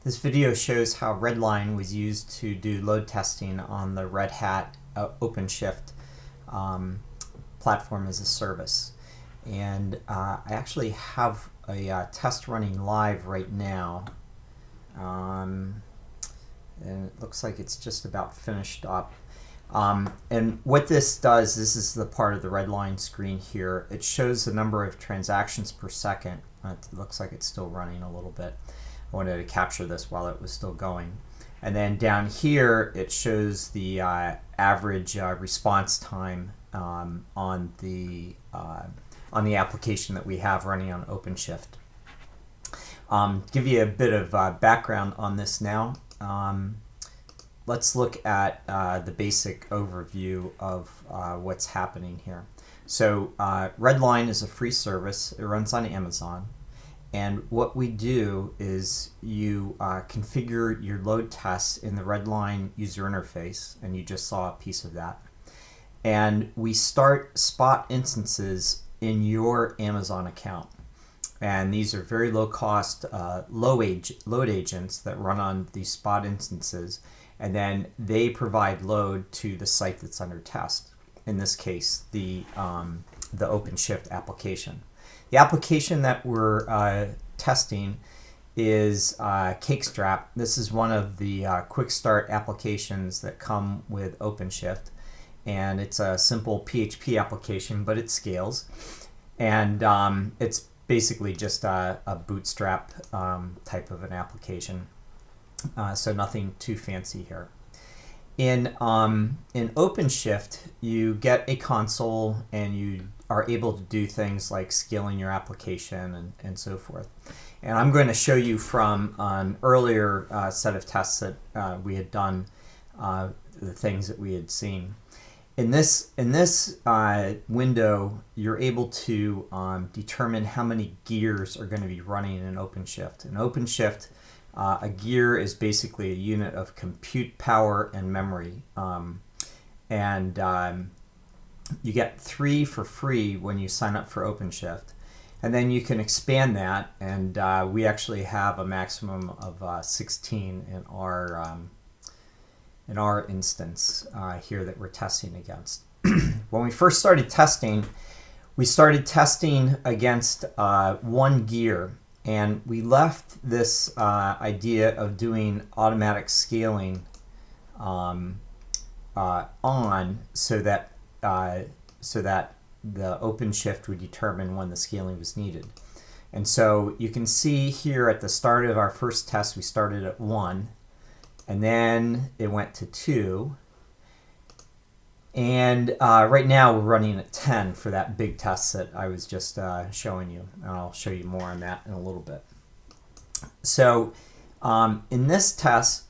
This video shows how RedLine was used to do load testing on the Red Hat OpenShift platform as a service. And I actually have a test running live right now. And it looks like it's just about finished up. And what this does, this is the part of the RedLine screen here. It shows the number of transactions per second. It looks like it's still running a little bit. I wanted to capture this while it was still going. And then down here, it shows the average response time on the application that we have running on OpenShift. Give you a bit of background on this now. Let's look at the basic overview of what's happening here. So RedLine is a free service. It runs on Amazon. And what we do is you configure your load tests in the RedLine user interface, and you just saw a piece of that. And we start spot instances in your Amazon account. And these are very low cost load agents that run on these spot instances, and then they provide load to the site that's under test. In this case, the OpenShift application. The application that we're testing is CakeStrap. This is one of the quick start applications that come with OpenShift, and it's a simple PHP application, but it scales, and it's basically just a bootstrap type of an application, so nothing too fancy here. In OpenShift, you get a console and you are able to do things like scaling your application and so forth. And I'm going to show you from an earlier set of tests that we had done, the things that we had seen. In this window, you're able to determine how many gears are going to be running in OpenShift. In OpenShift, a gear is basically a unit of compute power and memory. You get 3 for free when you sign up for OpenShift. And then you can expand that, and we actually have a maximum of 16 in our instance here that we're testing against. When we first started testing, we started testing against 1 gear. And we left this idea of doing automatic scaling on so that the OpenShift would determine when the scaling was needed. And so you can see here at the start of our first test, we started at 1, and then it went to 2. And right now we're running at 10 for that big test that I was just showing you. And I'll show you more on that in a little bit. So in this test,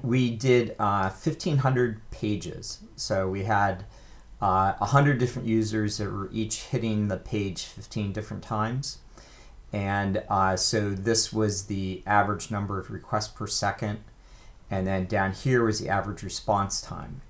we did 1,500 pages. So we had 100 different users that were each hitting the page 15 different times. And so this was the average number of requests per second. And then down here was the average response time.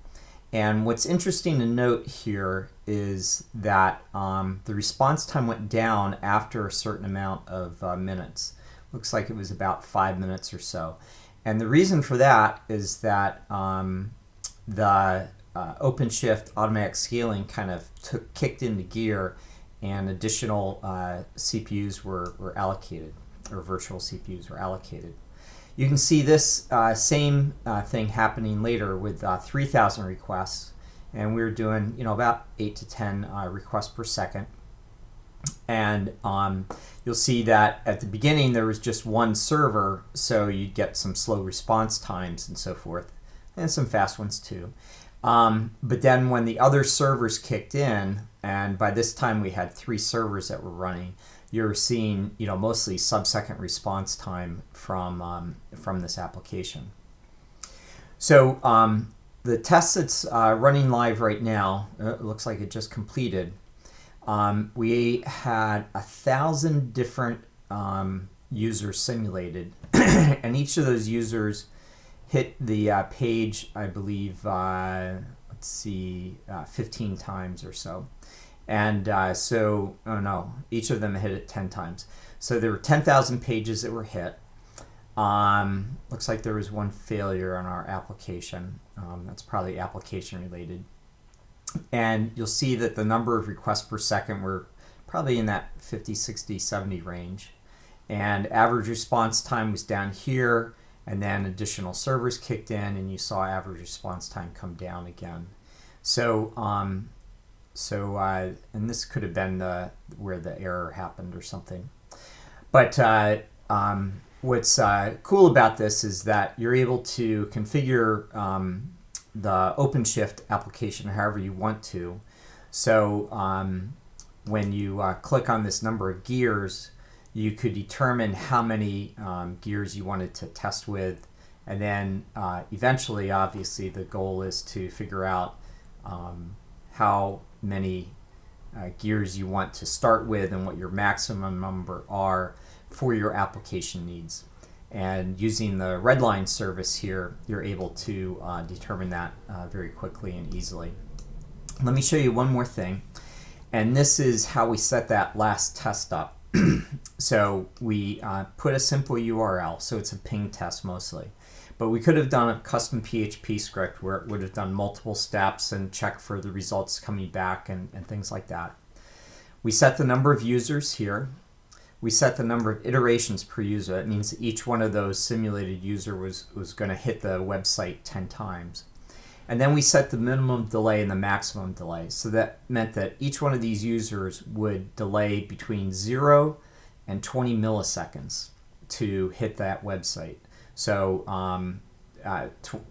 And what's interesting to note here is that the response time went down after a certain amount of minutes. Looks like it was about 5 minutes or so. And the reason for that is that the OpenShift automatic scaling kind of kicked into gear, and additional CPUs were allocated, or virtual CPUs were allocated. You can see this same thing happening later with 3,000 requests, and we were doing about 8 to 10 requests per second. And you'll see that at the beginning there was just 1 server, so you'd get some slow response times and so forth, and some fast ones too. But then when the other servers kicked in, and by this time we had 3 servers that were running, you're seeing mostly sub-second response time from this application. So the test that's running live right now, it looks like it just completed. We had 1,000 different users simulated, and each of those users hit the page, I believe, 15 times or so. And each of them hit it 10 times. So there were 10,000 pages that were hit. Looks like there was one failure on our application. That's probably application related. And you'll see that the number of requests per second were probably in that 50, 60, 70 range. And average response time was down here, and then additional servers kicked in, and you saw average response time come down again. So, and this could have been where the error happened or something. But what's cool about this is that you're able to configure the OpenShift application however you want to. So when you click on this number of gears, you could determine how many gears you wanted to test with, and then eventually, obviously, the goal is to figure out how many gears you want to start with and what your maximum number are for your application needs. And using the RedLine service here, you're able to determine that very quickly and easily. Let me show you one more thing, and this is how we set that last test up. So we put a simple URL, so it's a ping test mostly. But we could have done a custom PHP script where it would have done multiple steps and check for the results coming back and things like that. We set the number of users here. We set the number of iterations per user. That means that each one of those simulated user was going to hit the website 10 times. And then we set the minimum delay and the maximum delay. So that meant that each one of these users would delay between 0 and 20 milliseconds to hit that website. So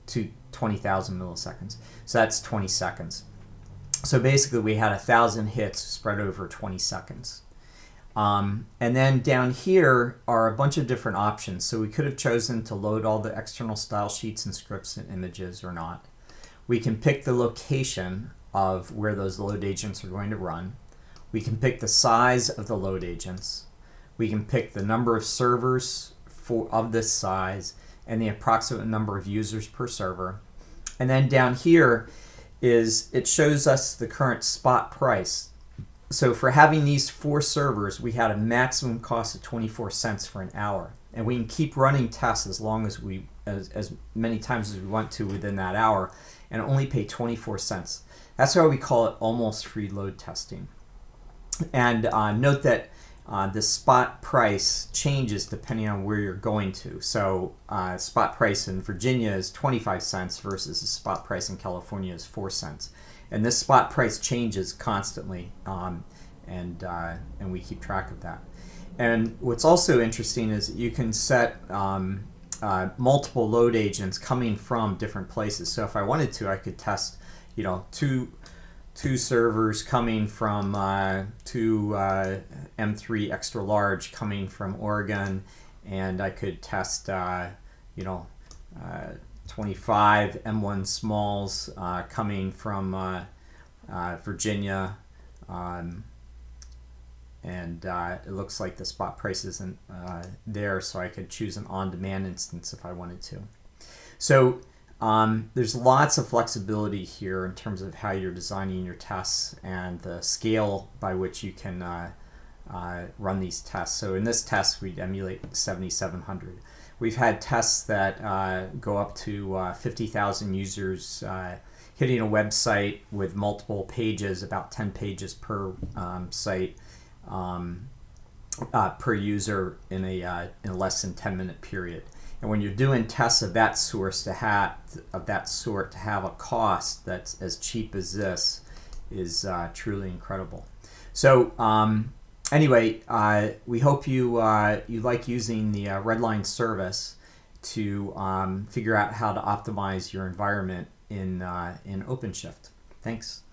to 20,000 milliseconds. So that's 20 seconds. So basically we had 1,000 hits spread over 20 seconds. And then down here are a bunch of different options. So we could have chosen to load all the external style sheets and scripts and images or not. We can pick the location of where those load agents are going to run. We can pick the size of the load agents. We can pick the number of servers of this size and the approximate number of users per server. And then down here it shows us the current spot price. So for having these 4 servers, we had a maximum cost of 24 cents for an hour. And we can keep running tests as long as as many times as we want to within that hour, and only pay 24 cents. That's why we call it almost free load testing. And note that the spot price changes depending on where you're going to. So spot price in Virginia is 25 cents versus the spot price in California is 4 cents. And this spot price changes constantly, and we keep track of that. And what's also interesting is that you can set multiple load agents coming from different places. So if I wanted to, I could test, two servers coming from two M3 extra large coming from Oregon, and I could test 25 M1 smalls coming from Virginia, and it looks like the spot price isn't there, so I could choose an on-demand instance if I wanted to. So there's lots of flexibility here in terms of how you're designing your tests and the scale by which you can run these tests. So in this test, we'd emulate 7700. We've had tests that go up to 50,000 users hitting a website with multiple pages, about 10 pages per site per user in a less than 10-minute period. And when you're doing tests of that sort to have a cost that's as cheap as this is truly incredible. So anyway, we hope you like using the RedLine service to figure out how to optimize your environment in OpenShift. Thanks.